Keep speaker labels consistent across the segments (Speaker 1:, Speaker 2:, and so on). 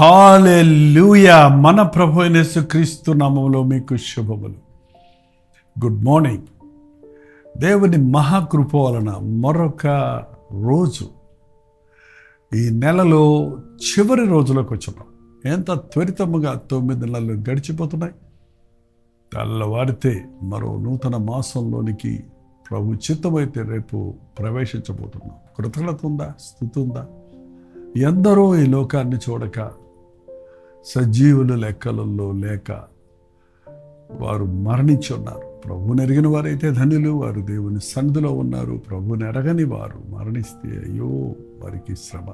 Speaker 1: హల్లెలూయా. మన ప్రభు అయిన యేసుక్రీస్తు నామములో మీకు శుభములు. Good morning. దేవుని మహాకృప వలన మరొక రోజు, ఈ నెలలో చివరి రోజులకు వచ్చినాం. ఎంత త్వరితముగా 9 నెలలు గడిచిపోతున్నాయి. తెల్లవారితే మరో నూతన మాసంలోనికి ప్రభు చిత్తమైతే రేపు ప్రవేశించబోతున్నాం. కృతజ్ఞత ఉందా? స్తుతి ఉందా? ఎందరో ఈ లోకాన్ని చూడక సజీవుల లెక్కలలో లేక వారు మరణించి ఉన్నారు. ప్రభువుని ఎరిగిన వారైతే ధన్యులు, వారు దేవుని సన్నిధిలో ఉన్నారు. ప్రభువుని ఎరగని వారు మరణిస్తే అయ్యో వారికి శ్రమ.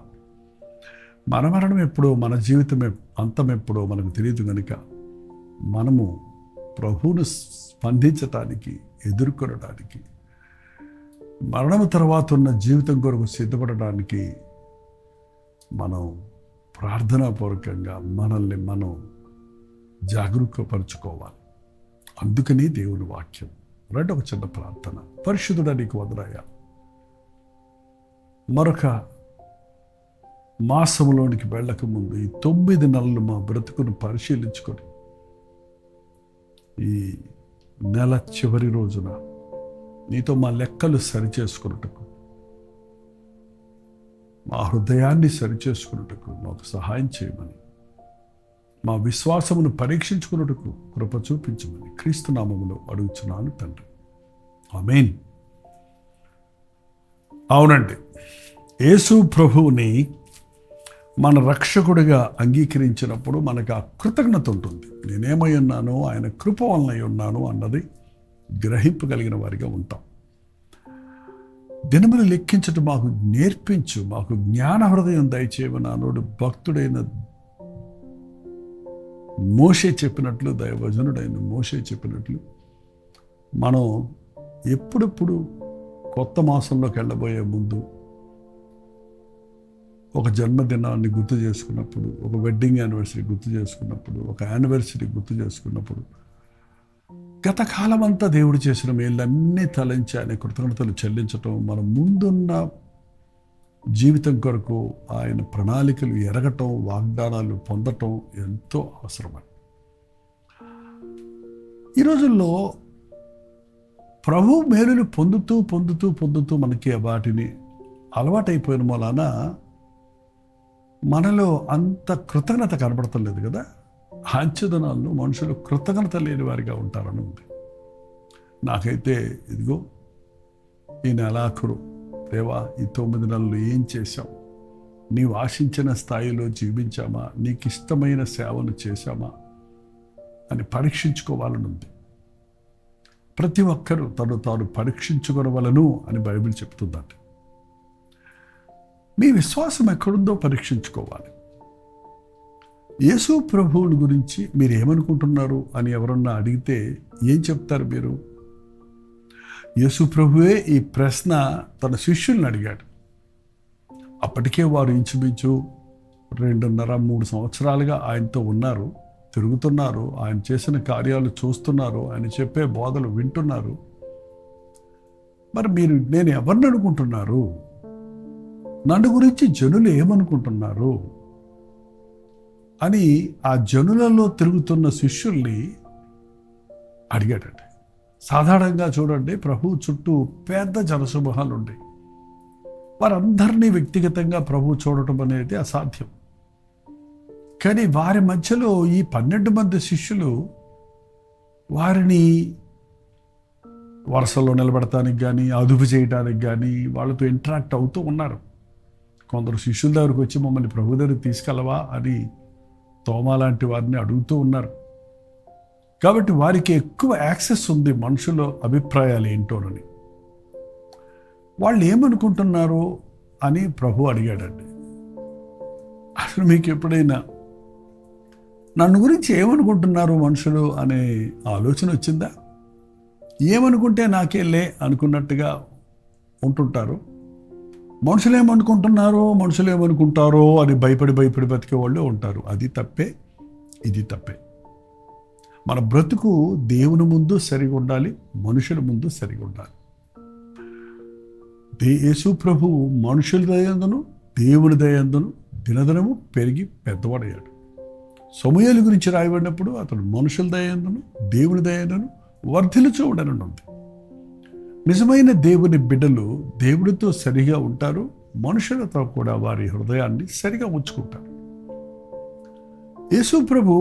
Speaker 1: మన మరణం ఎప్పుడో, మన జీవితం అంతం ఎప్పుడో మనకు తెలియదు. కనుక మనము ప్రభువును స్పందించటానికి, ఎదుర్కొనడానికి, మరణం తర్వాత ఉన్న జీవితం కొరకు సిద్ధపడడానికి మనం ప్రార్థనాపూర్వకంగా మనల్ని మనం జాగరూకపరుచుకోవాలి. అందుకని దేవుని వాక్యం. ఒక చిన్న ప్రార్థన. పరిశుద్ధుడా, నీకు వందనాలు. మరొక మాసంలోనికి వెళ్ళకముందు ఈ 9 నెలలు మా బ్రతుకును పరిశీలించుకొని ఈ నెల చివరి రోజున నీతో మా లెక్కలు సరిచేసుకున్నట్టుకు, మా హృదయాన్ని సరిచేసుకున్నట్టుకు మాకు సహాయం చేయమని, మా విశ్వాసమును పరీక్షించుకున్నట్టుకు కృప చూపించమని క్రీస్తు నామములో అడుగుచున్నాను తండ్రి. ఆమేన్. అవునండి, యేసు ప్రభువుని మన రక్షకుడిగా అంగీకరించినప్పుడు మనకు ఆ కృతజ్ఞత ఉంటుంది. నేనేమై ఉన్నానో ఆయన కృప వలన ఉన్నాను అన్నది గ్రహింపగలిగిన వారిగా ఉంటాం. దినములు లెక్కించటం మాకు నేర్పించు, మాకు జ్ఞాన హృదయం దయచేయమని నానోడు భక్తుడైన మోషే చెప్పినట్లు, దైవజనుడైన మోషే చెప్పినట్లు మనం ఎప్పుడెప్పుడు కొత్త మాసంలోకి వెళ్ళబోయే ముందు ఒక జన్మదినాన్ని గుర్తు చేసుకున్నప్పుడు, ఒక వెడ్డింగ్ యానివర్సరీ గుర్తు చేసుకున్నప్పుడు, ఒక యానివర్సరీ గుర్తు చేసుకున్నప్పుడు గత కాలం అంతా దేవుడు చేసిన మేళ్ళన్నీ తలంచి ఆయన కృతజ్ఞతలు చెల్లించటం, మన ముందున్న జీవితం కొరకు ఆయన ప్రణాళికలు ఎరగటం, వాగ్దానాలు పొందటం ఎంతో అవసరమని. ఈ రోజుల్లో ప్రభు మేలులు పొందుతూ పొందుతూ పొందుతూ మనకి వాటిని అలవాటైపోయిన వలన మనలో అంత కృతజ్ఞత కనబడటం లేదు కదా. అంచెదనాల్లో మనుషులు కృతజ్ఞత లేని వారిగా ఉంటారని ఉంది. నాకైతే ఇదిగో ఈ నెలాఖరు, దేవా ఈ 9 నెలలు ఏం చేశాం? నీవు ఆశించిన స్థాయిలో జీవించామా? నీకు ఇష్టమైన సేవను చేశామా అని పరీక్షించుకోవాలని ఉంది. ప్రతి ఒక్కరూ తను తాను పరీక్షించుకోవలను అని బైబిల్ చెప్తుందంట. మీ విశ్వాసం ఎక్కడుందో పరీక్షించుకోవాలి. యేసు ప్రభువుని గురించి మీరు ఏమనుకుంటున్నారు అని ఎవరన్నా అడిగితే ఏం చెప్తారు మీరు? యేసు ప్రభువే ఈ ప్రశ్న తన శిష్యుల్ని అడిగాడు. అప్పటికే వారు ఇంచుమించు 2.5-3 సంవత్సరాలుగా ఆయనతో ఉన్నారు, తిరుగుతున్నారు, ఆయన చేసిన కార్యాలు చూస్తున్నారు, ఆయన చెప్పే బోధలు వింటున్నారు. మరి మీరు నేను ఎవరిని అనుకుంటున్నారు? నన్ను గురించి జనులు ఏమనుకుంటున్నారు అని ఆ జనులలో తిరుగుతున్న శిష్యుల్ని అడిగాడండి. సాధారణంగా చూడండి, ప్రభు చుట్టూ పెద్ద జనసమూహాలు ఉన్నాయి. వారందరినీ వ్యక్తిగతంగా ప్రభు చూడటం అనేది అసాధ్యం. కానీ వారి మధ్యలో ఈ 12 మంది శిష్యులు వారిని వరుసలో నిలబడటానికి కానీ, అదుపు చేయడానికి కానీ వాళ్ళతో ఇంటరాక్ట్ అవుతూ ఉన్నారు. కొందరు శిష్యుల దగ్గరికి వచ్చి మమ్మల్ని ప్రభు దగ్గరికి తీసుకెళ్ళవా అని తోమా లాంటి వారిని అడుగుతూ ఉన్నారు. కాబట్టి వారికి ఎక్కువ యాక్సెస్ ఉంది మనుషుల అభిప్రాయాలు ఏంటోనని. వాళ్ళు ఏమనుకుంటున్నారు అని ప్రభు అడిగాడండి. అసలు మీకు ఎప్పుడైనా నన్ను గురించి ఏమనుకుంటున్నారు మనుషులు అనే ఆలోచన వచ్చిందా? ఏమనుకుంటే నాకేలే అనుకున్నట్టుగా ఉంటుంటారు. మనుషులు ఏమనుకుంటారో అని భయపడి బతికే వాళ్ళు ఉంటారు. అది తప్పే, ఇది తప్పే. మన బ్రతుకు దేవుని ముందు సరిగా ఉండాలి, మనుషుల ముందు సరిగా ఉండాలి. యేసు ప్రభువు మనుషుల దయందును దేవుని దయందును దినదినము పెరిగి పెద్దవాడయ్యాడు. సమూయేలు గురించి రాయబడినప్పుడు అతడు మనుషుల దయందును దేవుని దయందును వర్ధిల్లుచూ ఉండనుంది. నిజమైన దేవుని బిడ్డలు దేవుడితో సరిగా ఉంటారు, మనుషులతో కూడా వారి హృదయాన్ని సరిగా ఉంచుకుంటారు. యేసు ప్రభు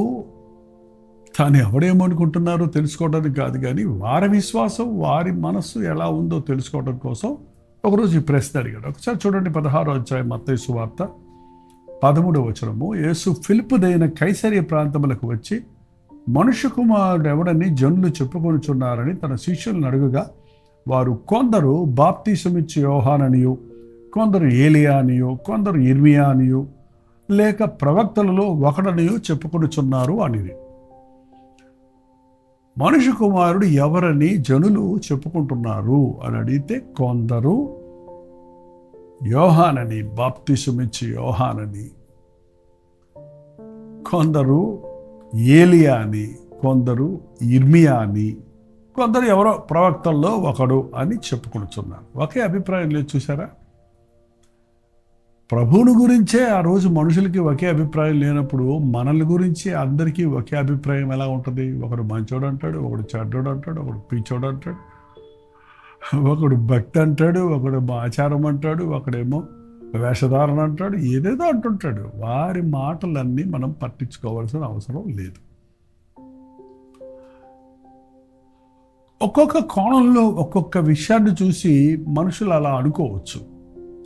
Speaker 1: తాను ఎవడేమనుకుంటున్నారో తెలుసుకోవడానికి కాదు, కానీ వారి విశ్వాసం, వారి మనస్సు ఎలా ఉందో తెలుసుకోవడం కోసం ఒకరోజు ఈ ప్రశ్న అడిగాడు. ఒకసారి చూడండి, 16వ అధ్యాయం మత్తయి సువార్త 13వ వచనము. యేసు ఫిలిప్పుదైన కైసరియా ప్రాంతములకు వచ్చి మనుష్య కుమారుడు ఎవడని జనులు చెప్పుకొనుచున్నారని తన శిష్యులను అడుగుగా, వారు కొందరు బాప్తీసమిచ్చి యోహాననియు, కొందరు ఏలియా అనియు, కొందరు ఇర్మియా అనియు, లేక ప్రవక్తలలో ఒకడనియు చెప్పుకొనుచున్నారు అనిది. మనుష్య కుమారుడు ఎవరని జనులు చెప్పుకుంటున్నారు అని అడిగితే, కొందరు యోహానని, బాప్తిసమిచ్చి యోహానని, కొందరు ఏలియా అని, కొందరు ఇర్మియా అని, కొందరు ఎవరో ప్రవక్తల్లో ఒకడు అని చెప్పుకుంటున్నారు. ఒకే అభిప్రాయం లేదు. చూసారా? ప్రభువుని గురించే ఆ రోజు మనుషులకి ఒకే అభిప్రాయం లేనప్పుడు మనల గురించి అందరికీ ఒకే అభిప్రాయం ఎలా ఉంటుంది? ఒకడు మంచోడు అంటాడు, ఒకడు చెడ్డోడు అంటాడు, ఒకడు పిచ్చోడు అంటాడు, ఒకడు భక్తి అంటాడు, ఒకడు ఆచారం అంటాడు, ఒకడేమో వేషధారణ అంటాడు, ఏదేదో అంటుంటాడు. వారి మాటలన్నీ మనం పట్టించుకోవాల్సిన అవసరం లేదు. ఒక్కొక్క కోణంలో ఒక్కొక్క విషయాన్ని చూసి మనుషులు అలా అనుకోవచ్చు.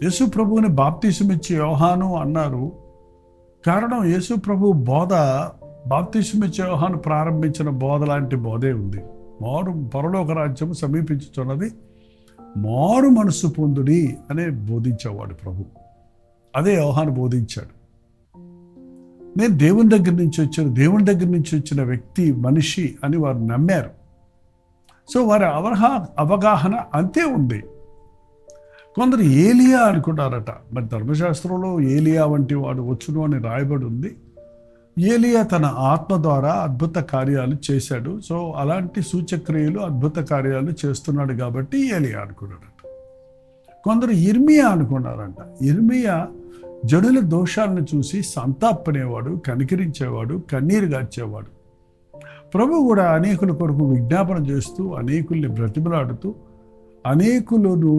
Speaker 1: యేసు ప్రభువుని బాప్తిసమిచ్చి యోహాను అన్నారు. కారణం, యేసు ప్రభు బోధ, బాప్తిసమిచ్చి యోహాను ప్రారంభించిన బోధ లాంటి బోధే ఉంది. పరలోక రాజ్యం సమీపించుతున్నది, మారు మనస్సు పొందుడి అనే బోధించేవాడు ప్రభు. అదే యోహాను బోధించాడు. నేను దేవుని దగ్గర నుంచి వచ్చిన వ్యక్తి, మనిషి అని వారు నమ్మారు. సో వారి అవగాహన అంతే ఉంది. కొందరు ఏలియా అనుకుంటారట. మరి ధర్మశాస్త్రంలో ఏలియా వంటి వాడు వచ్చును అని రాయబడి ఉంది. ఏలియా తన ఆత్మ ద్వారా అద్భుత కార్యాలు చేశాడు. సో అలాంటి సూచక్రియలు, అద్భుత కార్యాలు చేస్తున్నాడు కాబట్టి ఏలియా అనుకున్నాడట. కొందరు ఇర్మియా అనుకున్నారంట. ఇర్మియా జనుల దోషాలను చూసి సంతాపనేవాడు, కనికరించేవాడు, కన్నీరు గార్చేవాడు. ప్రభు కూడా అనేకుల కొరకు విజ్ఞాపన చేస్తూ, అనేకుల్ని బ్రతిమలాడుతూ, అనేకులను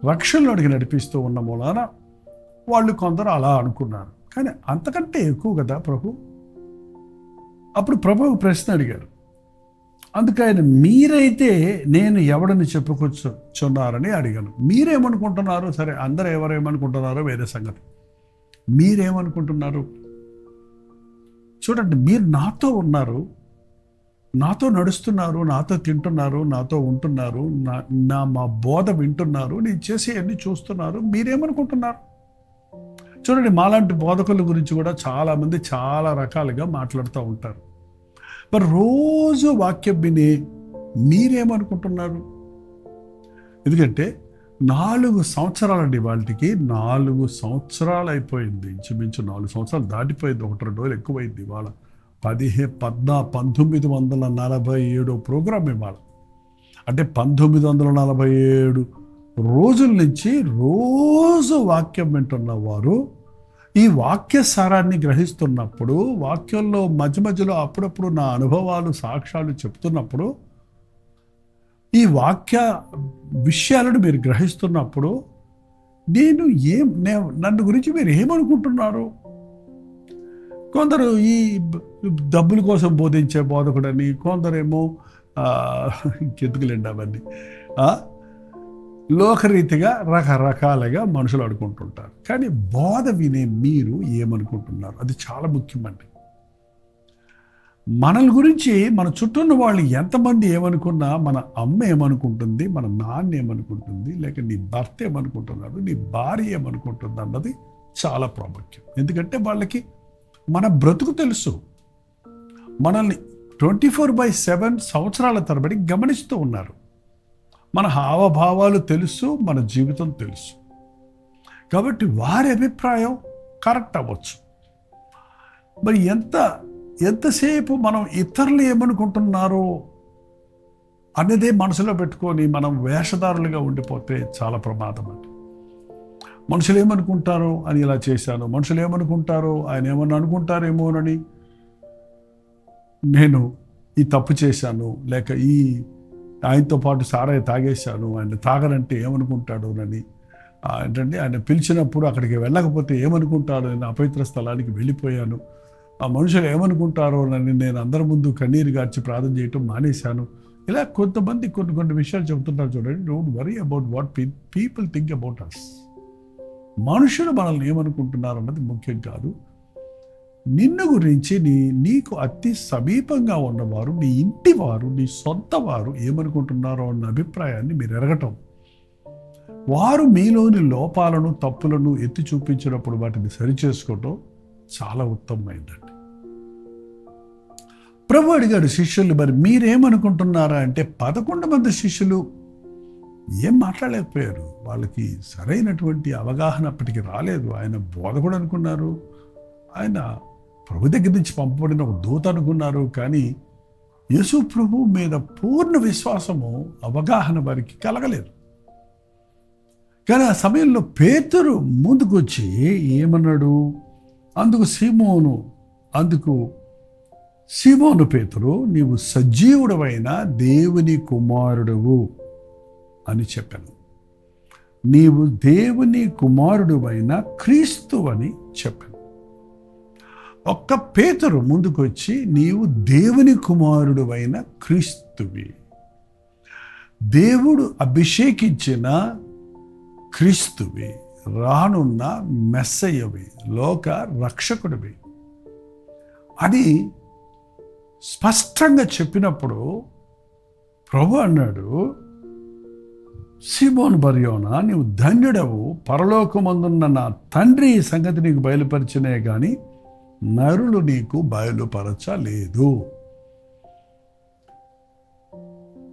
Speaker 1: రక్షణలోనికి నడిపిస్తూ ఉన్న మూలాన వాళ్ళు కొందరు అలా అనుకున్నారు. కానీ అంతకంటే ఎక్కువ కదా ప్రభు. అప్పుడు ప్రభువు ప్రశ్న అడిగారు. అందుకని మీరైతే నేను ఎవడని చెప్పుకొచ్చున్నారని అడిగాను. మీరేమనుకుంటున్నారు? సరే, అందరూ ఎవరేమనుకుంటున్నారో వేరే సంగతి. మీరేమనుకుంటున్నారు? చూడండి, మీరు నాతో ఉన్నారు, నాతో నడుస్తున్నారు, నాతో తింటున్నారు, నాతో ఉంటున్నారు, మా బోధ వింటున్నారు, నేను చేసేవన్నీ చూస్తున్నారు. మీరేమనుకుంటున్నారు? చూడండి, మాలాంటి బోధకుల గురించి కూడా చాలామంది చాలా రకాలుగా మాట్లాడుతూ ఉంటారు. మరి రోజు వాక్యం విని మీరేమనుకుంటున్నారు? ఎందుకంటే 4 సంవత్సరాలండి, వాళ్ళకి 4 సంవత్సరాలు అయిపోయింది. ఇంచుమించు 4 సంవత్సరాలు దాటిపోయింది. 1-2 రోజులు ఎక్కువైంది. ఇవాళ 1947 ప్రోగ్రాం ఇవాళ. అంటే 1947 రోజుల నుంచి రోజు వాక్యం వింటున్న వారు ఈ వాక్య సారాన్ని గ్రహిస్తున్నప్పుడు, వాక్యంలో మధ్యలో అప్పుడప్పుడు నా అనుభవాలు, సాక్ష్యాలు చెప్తున్నప్పుడు, ఈ వాక్య విషయాలను మీరు గ్రహిస్తున్నప్పుడు నన్ను గురించి మీరు ఏమనుకుంటున్నారు? కొందరు ఈ డబ్బుల కోసం బోధించే బోధకుడని, కొందరేమో ఇంకెందుకులేండి అవన్నీ, లోకరీతిగా రకరకాలుగా మనుషులు అనుకుంటుంటారు. కానీ బోధ వినే మీరు ఏమనుకుంటున్నారు? అది చాలా ముఖ్యమండి. మనల గురించి మన చుట్టూ ఉన్న వాళ్ళు ఎంతమంది ఏమనుకున్నా, మన అమ్మ ఏమనుకుంటుంది, మన నాన్న ఏమనుకుంటుంది, లేక నీ భర్త ఏమనుకుంటున్నాడు, నీ భార్య ఏమనుకుంటుంది అన్నది చాలా ప్రాముఖ్యం. ఎందుకంటే వాళ్ళకి మన బ్రతుకు తెలుసు. మనల్ని 24/7 సంవత్సరాల తరబడి గమనిస్తూ ఉన్నారు. మన హావభావాలు తెలుసు, మన జీవితం తెలుసు. కాబట్టి వారి అభిప్రాయం కరెక్ట్ అవ్వచ్చు. మరి ఎంతసేపు మనం ఇతరులు ఏమనుకుంటున్నారో అన్నదే మనసులో పెట్టుకొని మనం వేషధారులుగా ఉండిపోతే చాలా ప్రమాదం అండి. మనుషులు ఏమనుకుంటారో అని ఇలా చేశాను, మనుషులు ఏమనుకుంటారో, ఆయన ఏమన్నా అనుకుంటారేమోనని నేను ఈ తప్పు చేశాను, లేక ఆయనతో పాటు సారాయి తాగేశాను, ఆయన తాగనంటే ఏమనుకుంటాడోనని, ఏంటంటే ఆయన పిలిచినప్పుడు అక్కడికి వెళ్ళకపోతే ఏమనుకుంటాడో, నేను అపవిత్ర స్థలానికి వెళ్ళిపోయాను, ఆ మనుషులు ఏమనుకుంటారోనని నేను అందరి ముందు కన్నీరు గార్చి ప్రార్థన చేయటం మానేశాను. ఇలా కొంతమంది కొన్ని విషయాలు చెబుతుంటారు చూడండి. Don't worry about what people think about us. మనుషులు మనల్ని ఏమనుకుంటున్నారు అన్నది ముఖ్యం కాదు. నిన్ను గురించి నీకు అతి సమీపంగా ఉన్నవారు, నీ ఇంటి వారు, నీ సొంత వారు ఏమనుకుంటున్నారో అన్న అభిప్రాయాన్ని మీరు ఎరగటం, వారు మీలోని లోపాలను తప్పులను ఎత్తి చూపించినప్పుడు వాటిని సరిచేసుకోవటం చాలా ఉత్తమమైందండి. ప్రభు అడిగాడు శిష్యులు, మరి మీరేమనుకుంటున్నారా అంటే 11 మంది శిష్యులు ఏం మాట్లాడలేకపోయారు. వాళ్ళకి సరైనటువంటి అవగాహన అప్పటికి రాలేదు. ఆయన బోధకుడు అనుకున్నారు, ఆయన ప్రభు దగ్గర నుంచి పంపబడిన ఒక దూత అనుకున్నారు. కానీ యేసు ప్రభు మీద పూర్ణ విశ్వాసము, అవగాహన వారికి కలగలేదు. కానీ ఆ సమయంలో పేతురు ముందుకు వచ్చి ఏమన్నాడు? అందుకు సీమోను పేతురు, నీవు సజీవుడవైన దేవుని కుమారుడువు అని చెప్పాను. నీవు దేవుని కుమారుడువైన క్రీస్తు అని చెప్పాను. ఒక్క పేతురు ముందుకొచ్చి నీవు దేవుని కుమారుడువైన క్రీస్తువి, దేవుడు అభిషేకించిన క్రీస్తువి, రానున్న మెస్సయ్యవి, లోక రక్షకుడివి అని స్పష్టంగా చెప్పినప్పుడు ప్రభు అన్నాడు, సీమోను బర్యోనా, నీవు ధన్యుడవు, పరలోకమందున్న నా తండ్రి ఈ సంగతి నీకు బయలుపరిచినే గాని నరులు నీకు బయలుపరచలేదు.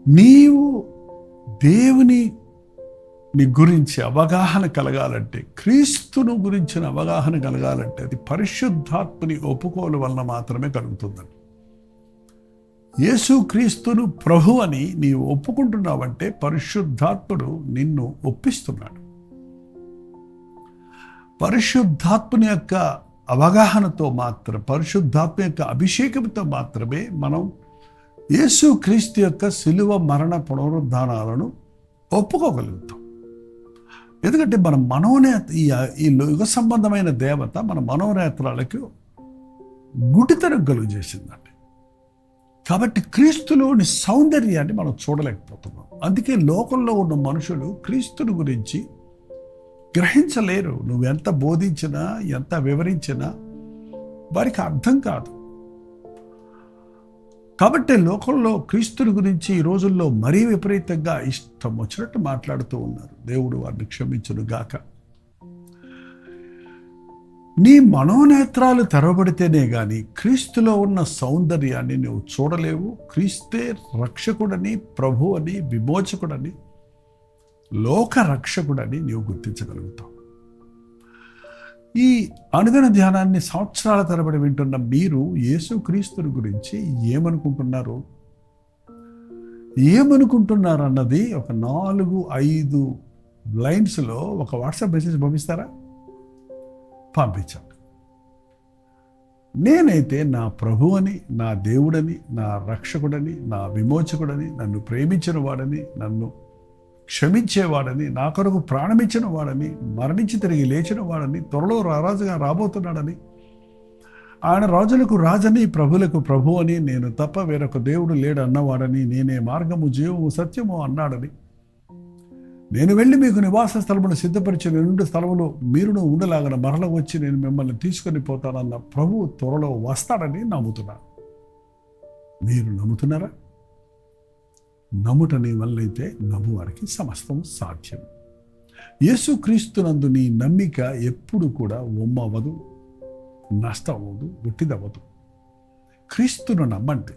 Speaker 1: నీవు దేవుని గురించి అవగాహన కలగాలంటే, క్రీస్తును గురించిన అవగాహన కలగాలంటే అది పరిశుద్ధాత్మని ఒప్పుకోలు వలన మాత్రమే కలుగుతుందండి. యేసు క్రీస్తును ప్రభు అని నీవు ఒప్పుకుంటున్నావంటే పరిశుద్ధాత్ముడు నిన్ను ఒప్పిస్తున్నాడు. పరిశుద్ధాత్మని యొక్క అవగాహనతో పరిశుద్ధాత్మ యొక్క అభిషేకంతో మాత్రమే మనం యేసు క్రీస్తు యొక్క శిలువ మరణ పునరుద్ధానాలను ఒప్పుకోగలుగుతాం. ఎందుకంటే మన ఈ యుగ సంబంధమైన దేవత మన మనోనేత్రాలకు గుడితనం కలుగజేసిందండి. కాబట్టి క్రీస్తులోని సౌందర్యాన్ని మనం చూడలేకపోతున్నాం. అందుకే లోకంలో ఉన్న మనుషులు క్రీస్తుని గురించి గ్రహించలేరు. నువ్వు ఎంత బోధించినా, ఎంత వివరించినా వారికి అర్థం కాదు. కాబట్టి లోకంలో క్రీస్తుని గురించి ఈ రోజుల్లో మరీ విపరీతంగా ఇష్టం వచ్చినట్టు మాట్లాడుతూ ఉన్నారు. దేవుడు వారిని క్షమించును గాక. నీ మనోనేత్రాలు తెరవబడితేనే గాని క్రీస్తులో ఉన్న సౌందర్యాన్ని నువ్వు చూడలేవు. క్రీస్తే రక్షకుడని, ప్రభు అని, విమోచకుడని, లోక రక్షకుడని నీవు గుర్తించగలుగుతావు. ఈ అనుదిన ధ్యానాన్ని సంవత్సరాల తరబడి వింటున్న మీరు యేసు క్రీస్తుని గురించి ఏమనుకుంటున్నారు అన్నది ఒక 4-5 లైన్స్లో ఒక వాట్సాప్ మెసేజ్ పంపిస్తారా? పంపించండి. నేనైతే నా ప్రభువని, నా దేవుడని, నా రక్షకుడని, నా విమోచకుడని, నన్ను ప్రేమించిన వాడని, నన్ను క్షమించేవాడని, నా కొరకు ప్రాణమిచ్చిన వాడని, మరణించి తిరిగి లేచిన వాడని, త్వరలో రారాజుగా రాబోతున్నాడని, ఆయన రాజులకు రాజని, ప్రభులకు ప్రభు అని, నేను తప్ప వేరొక దేవుడు లేడు అన్నవాడని, నేనే మార్గము, జీవము, సత్యము అన్నాడని, నేను వెళ్ళి మీకు నివాస స్థలమును సిద్ధపరిచిన 2 స్థలములు మీరును ఉండలాగన మరల వచ్చి నేను మిమ్మల్ని తీసుకొని పోతానన్న ప్రభువు త్వరలో వస్తాడని నమ్ముతున్నాను. మీరు నమ్ముతున్నారా? నమ్ముటని వల్లైతే నమ్మువారికి సమస్తం సాధ్యం. యేసుక్రీస్తునందు నీ నమ్మిక ఎప్పుడు కూడా ఒమ్మవదు, నష్టం అవ్వదు, గుట్టిదవ్వదు. క్రీస్తును నమ్మండి.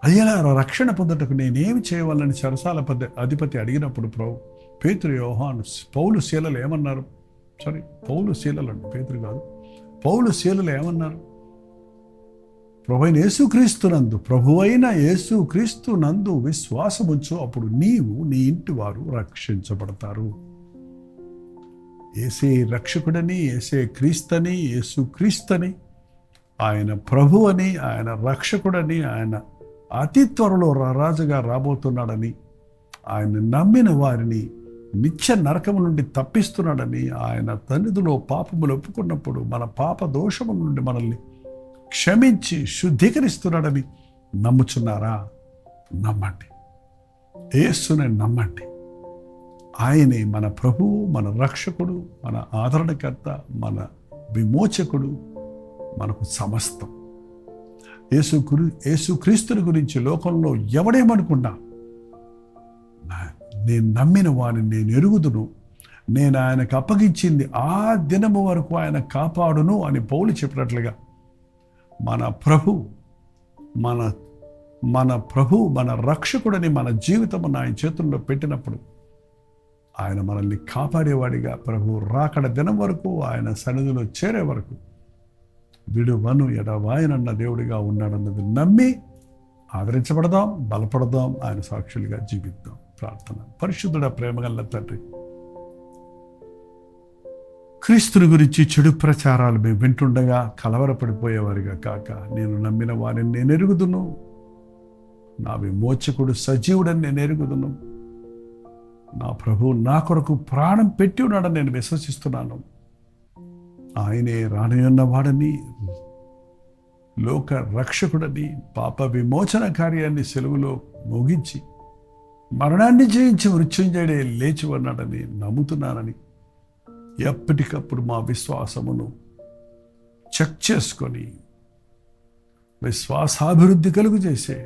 Speaker 1: అయ్యలారా, రక్షణ పొందుటకు నేనేమి చేయవాలని చెరసాల అధిపతి అడిగినప్పుడు పేతురు, యోహాను, పౌలు, శీలలు ఏమన్నారు? పౌలు, శీలలు అండి, పేతురు కాదు. పౌలు, శీలలు ఏమన్నారు? ప్రభువైన యేసుక్రీస్తునందు విశ్వాసముంచు, అప్పుడు నీవు నీ ఇంటి వారు రక్షించబడతారు. యేసే రక్షకుడని, యేసే క్రీస్తని, యేసుక్రీస్తని, ఆయన ప్రభు అని, ఆయన రక్షకుడని, ఆయన అతి త్వరలో రాజుగా రాబోతున్నాడని, ఆయన నమ్మిన వారిని నిత్య నరకము నుండి తప్పిస్తున్నాడని, ఆయన సన్నిధిలో పాపములు ఒప్పుకున్నప్పుడు మన పాప దోషము నుండి మనల్ని క్షమించి శుద్ధీకరిస్తున్నాడని నమ్ముచున్నారా? నమ్మండి. యేసుని నమ్మండి. ఆయనే మన ప్రభువు, మన రక్షకుడు, మన ఆదరణకర్త, మన విమోచకుడు, మనకు సమస్తం. యేసుక్రీస్తుని గురించి లోకంలో ఎవడేమనుకున్నా, నేను నమ్మిన వాడిని నేను ఎరుగుదును, నేను ఆయనకు అప్పగించింది ఆ దినము వరకు ఆయన కాపాడును అని పౌలు చెప్పినట్లుగా మన ప్రభు మన రక్షకుడని మన జీవితం ఆయన చేతుల్లో పెట్టినప్పుడు ఆయన మనల్ని కాపాడేవాడిగా, ప్రభు రాకడ దినం వరకు, ఆయన సన్నిధిలో చేరే వరకు విడువను ఎడవాయనన్న దేవుడిగా ఉన్నాడన్నది నమ్మి ఆదరించబడదాం, బలపడదాం, ఆయన సాక్షులుగా జీవిద్దాం. ప్రార్థన. పరిశుద్ధుడ, ప్రేమగల తండ్రి, క్రీస్తుని గురించి చెడు ప్రచారాలు మేము వింటుండగా కలవరపడిపోయేవారిగా కాక, నేను నమ్మిన వారిని నేను ఎరుగుదును, నా విమోచకుడు సజీవుడని నేను ఎరుగుదును, నా ప్రభువు నా కొరకు ప్రాణం పెట్టి ఉన్నాడని నేను విశ్వసిస్తున్నాను. ఆయనే రానయ్యున్నవాడని, లోక రక్షకుడని, పాప విమోచన కార్యాన్ని సెలవులో ముగించి మరణాన్ని జయించి మృత్యుంజయుడే లేచి ఉన్నాడని నమ్ముతున్నానని ఎప్పటికప్పుడు మా విశ్వాసమును చెక్ చేసుకొని విశ్వాసాభివృద్ధి కలుగు చేసే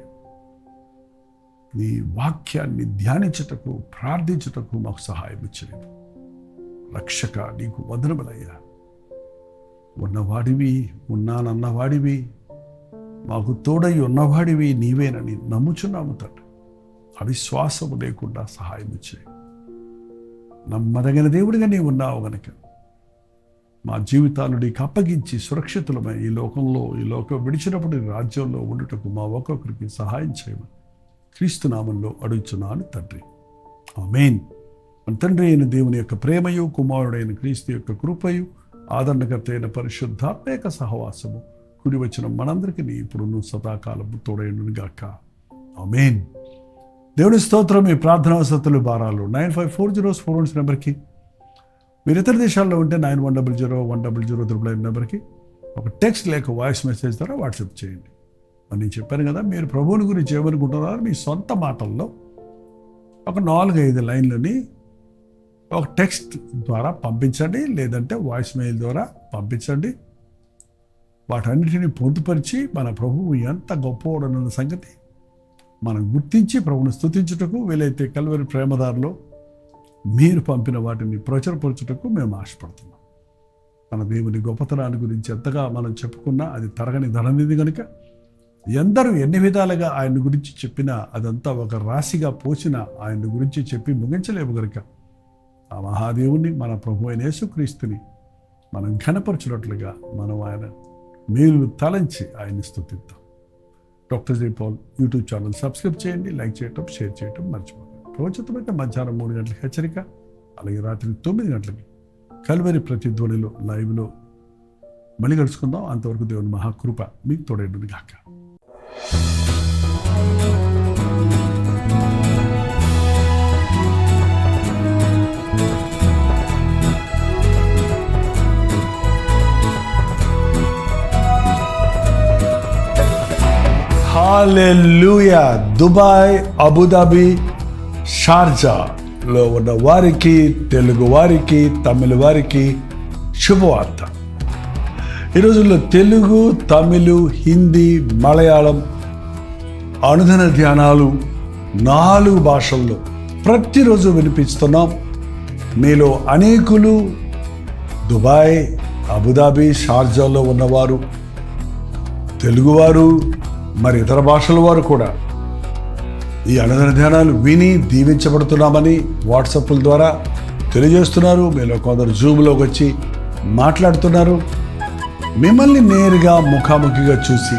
Speaker 1: నీ వాక్యాన్ని ధ్యానించుటకు, ప్రార్థించుటకు మాకు సహాయం ఇచ్చలేదు. రక్షక, నీకు వందనములయ్యా. ఉన్నవాడివి, ఉన్నానన్నవాడివి, మాకు తోడై ఉన్నవాడివి నీవేనని నమ్ముచున్నాము తండ్రి. అవిశ్వాసము లేకుండా సహాయం ఇచ్చే నమ్మదగిన దేవుడిగా నీవు ఉన్నావు గనక మా జీవితాలు నీకు అప్పగించి సురక్షితులమై ఈ లోకం విడిచినప్పుడు రాజ్యంలో ఉండుటకు మా ఒక్కొక్కరికి సహాయం చేయమని క్రీస్తు నామంలో అడుగుచున్నాను తండ్రి. ఆమేన్. మన తండ్రి అయిన దేవుని యొక్క ప్రేమయు, కుమారుడైన క్రీస్తు యొక్క కృపయు, ఆదరణకర్త అయిన పరిశుద్ధాత్మక సహవాసము కూడి వచ్చిన మనందరికీ ఇప్పుడు సదాకాలము తోడైండును గాక. ఆమేన్. దేవుని స్తోత్రం. మీ ప్రార్థనా వసతులు భారాలు 954041 నెంబర్కి, మీరు ఇతర దేశాల్లో ఉంటే 91001009 నెంబర్కి ఒక టెక్స్ట్ లేక వాయిస్ మెసేజ్ ద్వారా వాట్సాప్ చేయండి. మరి నేను చెప్పాను కదా, మీరు ప్రభువుని గురించి ఏమనుకుంటున్నారో మీ సొంత మాటల్లో ఒక 4-5 లైన్లని ఒక టెక్స్ట్ ద్వారా పంపించండి, లేదంటే వాయిస్ మెయిల్ ద్వారా పంపించండి. వాటన్నిటిని పొందుపరిచి మన ప్రభువు ఎంత గొప్పవాడన్న సంగతి మనం గుర్తించి ప్రభువును స్తుతించుటకు, వీలైతే కల్వరి ప్రేమదారిలో మీరు పంపిన వాటిని ప్రచురపరచుటకు మేము ఆశపడుతున్నాం. మన దేవుని గొప్పతనాన్ని గురించి ఎంతగా మనం చెప్పుకున్నా అది తరగని ధననిధి కనుక, ఎందరూ ఎన్ని విధాలుగా ఆయన గురించి చెప్పినా అదంతా ఒక రాశిగా పోసిన ఆయన గురించి చెప్పి ముగించలేము కనుక, ఆ మహాదేవుని, మన ప్రభు అయిన యేసుక్రీస్తుని మనం ఘనపరచున్నట్లుగా మనం ఆయన మేలు తలంచి ఆయన్ని స్తుతిద్దాం. Doctor J Paul YouTube channel subscribe చేయండి, లైక్ చేయటం, షేర్ చేయటం మర్చిపోకండి. రోజుతో మధ్యాహ్నం 3 గంటలకు హెచ్చరిక, అలాగే రాత్రి 9 గంటలకి కల్వరి ప్రతిధ్వనిలో లైవ్లో మళ్ళీ కలుసుకుందాం. అంతవరకు దేవుని మహాకృప మీకు తోడైండును గాక. హల్లెలూయా. దుబాయ్, అబుదాబి, షార్జాలో ఉన్న వారికి, తెలుగు వారికి, తమిళ వారికి శుభవార్త. ఈ రోజుల్లో తెలుగు, తమిళ, హిందీ, మలయాళం అనుదిన ధ్యానాలు 4 భాషల్లో ప్రతిరోజు వినిపిస్తున్నాం. మీలో అనేకులు దుబాయ్, అబుదాబి, షార్జాలో ఉన్నవారు, తెలుగువారు, మరి ఇతర భాషల వారు కూడా ఈ అనుదిన ధ్యానాలు విని దీవించబడుతున్నామని వాట్సాప్ల ద్వారా తెలియజేస్తున్నారు. మీలో కొందరు జూమ్లోకి వచ్చి మాట్లాడుతున్నారు. మిమ్మల్ని నేరుగా ముఖాముఖిగా చూసి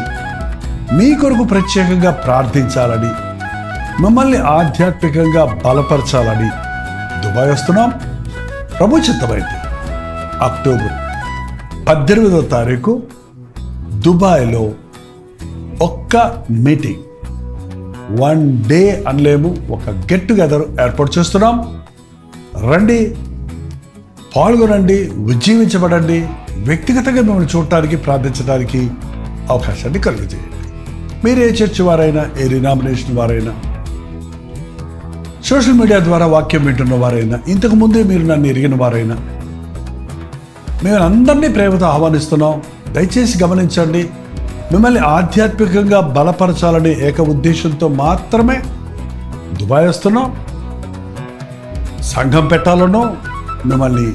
Speaker 1: మీ కొరకు ప్రత్యేకంగా ప్రార్థించాలని, మిమ్మల్ని ఆధ్యాత్మికంగా బలపరచాలని దుబాయ్ వస్తున్నాం. ప్రభు చిత్తమైతే అక్టోబర్ 18వ తారీఖు దుబాయ్లో ఒక్క మీటింగ్, 1 డే అనలేము, ఒక గెట్ టుగెదర్ ఏర్పాటు చేస్తున్నాం. రండి, పాల్గొనండి, ఉజ్జీవించబడండి. వ్యక్తిగతంగా మిమ్మల్ని చూడటానికి, ప్రార్థించడానికి అవకాశాన్ని కలుగజేయండి. మీరు ఏ చర్చ్ వారైనా, ఏ డినామినేషన్ వారైనా, సోషల్ మీడియా ద్వారా వాక్యం వింటున్న వారైనా, ఇంతకుముందే మీరు నన్ను ఎరిగిన వారైనా, మేము అందరినీ ప్రేమతో ఆహ్వానిస్తున్నాం. దయచేసి గమనించండి, మిమ్మల్ని ఆధ్యాత్మికంగా బలపరచాలనే ఏక ఉద్దేశంతో మాత్రమే దుబాయ్ వస్తున్నాం. సంఘం పెట్టాలనో, మిమ్మల్ని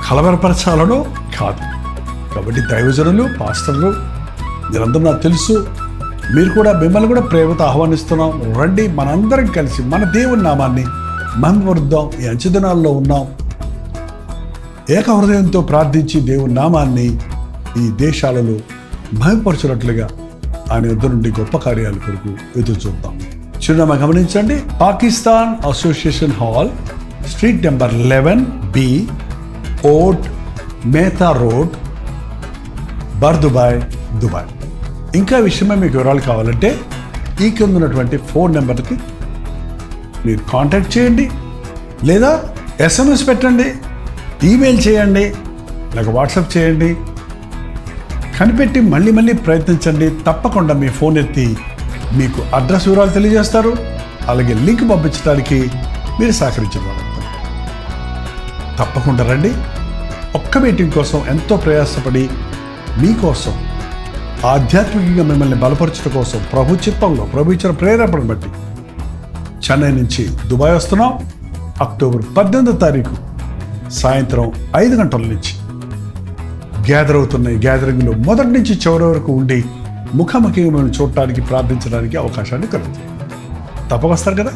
Speaker 1: కలవరపరచాలనో కాదు. కాబట్టి దైవజనులు, పాస్టర్లు మీరందరూ నాకు తెలుసు. మీరు కూడా, మిమ్మల్ని కూడా ప్రేమతో ఆహ్వానిస్తున్నాం. రండి, మనందరం కలిసి మన దేవుని నామాన్ని మహిమపరుద్దాం. ఈ అంచెదినాల్లో ఉన్నాం. ఏక హృదయంతో ప్రార్థించి దేవుని నామాన్ని ఈ దేశాలలో మహిమపరచున్నట్లుగా ఆయన యుద్ధ నుండి గొప్ప కార్యాల కొరకు ఎదురు చూద్దాం. చిరునామా గమనించండి. Pakistan association hall, street number 11B, Oud Metha road, Bur Dubai, Dubai. ఇంకా విషయమే మీకు వివరాలు కావాలంటే ఈ కింద ఉన్నటువంటి ఫోన్ నెంబర్కి మీరు కాంటాక్ట్ చేయండి, లేదా SMS పెట్టండి, ఈమెయిల్ చేయండి, లేక వాట్సాప్ చేయండి. కనిపెట్టి మళ్ళీ ప్రయత్నించండి. తప్పకుండా మీ ఫోన్ ఎత్తి మీకు అడ్రస్ వివరాలు తెలియజేస్తారు. అలాగే లింక్ పంపించడానికి మీరు సహకరించగలరు. తప్పకుండా రండి. ఒక్క మీటింగ్ కోసం ఎంతో ప్రయాసపడి మీకోసం ఆధ్యాత్మికంగా మిమ్మల్ని బలపరచడం కోసం ప్రభు చిత్తంలో, ప్రభు ఇచ్చిన ప్రేరేపణను బట్టి చెన్నై నుంచి దుబాయ్ వస్తున్నాం. అక్టోబర్ 18వ తారీఖు సాయంత్రం 5 గంటల నుంచి గ్యాదర్ అవుతున్న ఈ గ్యాదరింగ్లో మొదటి నుంచి చివరి వరకు ఉండి ముఖాముఖిగా మిమ్మల్ని చూడటానికి, ప్రార్థించడానికి అవకాశాన్ని కలుగుతుంది. తప్పకొస్తారు కదా.